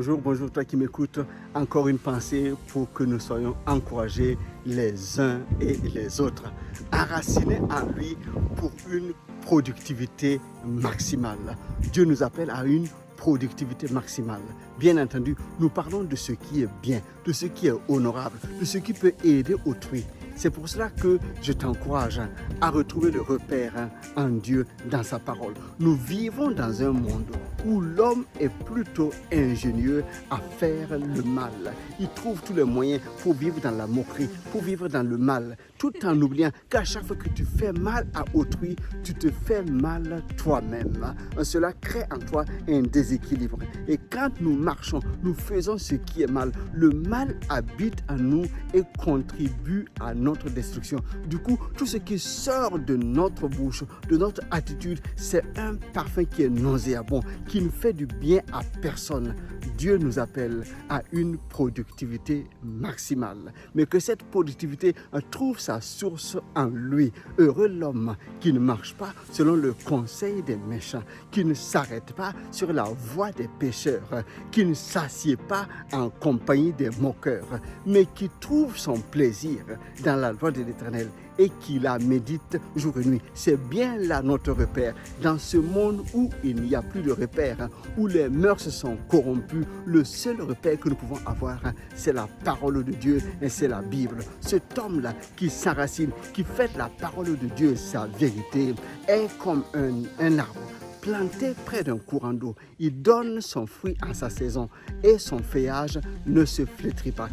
bonjour toi qui m'écoutes. Encore une pensée pour que nous soyons encouragés les uns et les autres, enracinés en lui pour une productivité maximale. Dieu nous appelle à une productivité maximale. Bien entendu, nous parlons de ce qui est bien, de ce qui est honorable, de ce qui peut aider autrui. C'est pour cela que je t'encourage à retrouver le repère en Dieu dans sa parole. Nous vivons dans un monde où l'homme est plutôt ingénieux à faire le mal. Il trouve tous les moyens pour vivre dans la moquerie, pour vivre dans le mal, tout en oubliant qu'à chaque fois que tu fais mal à autrui, tu te fais mal toi-même. Cela crée en toi un déséquilibre. Et quand nous marchons, nous faisons ce qui est mal. Le mal habite en nous et contribue à notre destruction. Du coup, tout ce qui sort de notre bouche, de notre attitude, c'est un parfum qui est nauséabond, qui ne fait du bien à personne. Dieu nous appelle à une productivité maximale, mais que cette productivité trouve sa source en lui. Heureux l'homme qui ne marche pas selon le conseil des méchants, qui ne s'arrête pas sur la voie des pécheurs, qui ne s'assied pas en compagnie des moqueurs, mais qui trouve son plaisir dans la loi de l'Éternel et qui la médite jour et nuit. C'est bien là notre repère. Dans ce monde où il n'y a plus de repères, où les mœurs sont corrompues, le seul repère que nous pouvons avoir, c'est la parole de Dieu et c'est la Bible. Cet homme-là qui s'enracine, qui fait la parole de Dieu, sa vérité, est comme un arbre planté près d'un courant d'eau. Il donne son fruit en sa saison et son feuillage ne se flétrit pas.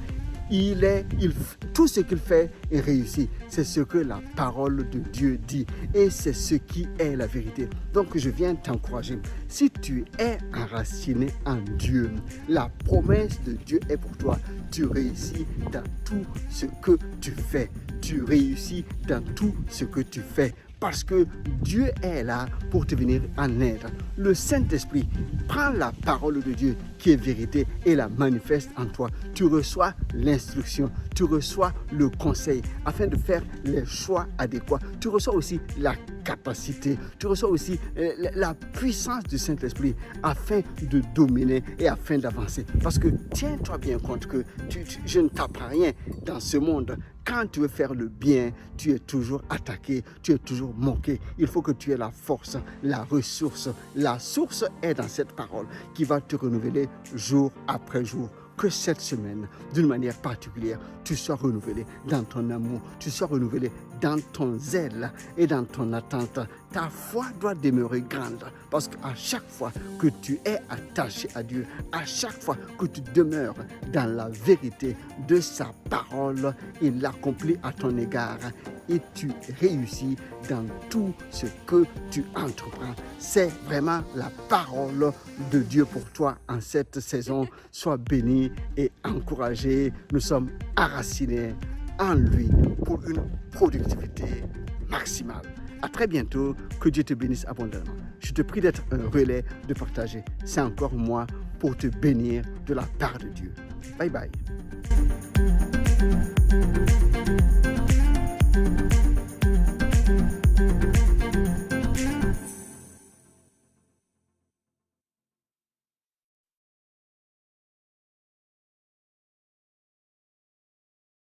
Tout ce qu'il fait est réussi. C'est ce que la parole de Dieu dit et c'est ce qui est la vérité. Donc je viens t'encourager. Si tu es enraciné en Dieu, la promesse de Dieu est pour toi. Tu réussis dans tout ce que tu fais. Tu réussis dans tout ce que tu fais. Parce que Dieu est là pour te venir en aide. Le Saint-Esprit prend la parole de Dieu qui est vérité et la manifeste en toi. Tu reçois l'instruction, tu reçois le conseil afin de faire les choix adéquats. Tu reçois aussi la capacité, tu reçois aussi la puissance du Saint-Esprit afin de dominer et afin d'avancer. Parce que tiens-toi bien compte que je ne t'apprends rien dans ce monde. Quand tu veux faire le bien, tu es toujours attaqué, tu es toujours moqué. Il faut que tu aies la force, la ressource. La source est dans cette parole qui va te renouveler jour après jour. Que cette semaine, d'une manière particulière, tu sois renouvelé dans ton amour, tu sois renouvelé dans ton zèle et dans ton attente. Ta foi doit demeurer grande parce qu'à chaque fois que tu es attaché à Dieu, à chaque fois que tu demeures dans la vérité de sa parole, il l'accomplit à ton égard et tu réussis dans tout ce que tu entreprends. C'est vraiment la parole de Dieu pour toi en cette saison. Sois béni et encouragé. Nous sommes enracinés en lui pour une productivité maximale. À très bientôt, que Dieu te bénisse abondamment. Je te prie d'être un relais, de partager. C'est encore moi pour te bénir de la part de Dieu. Bye bye.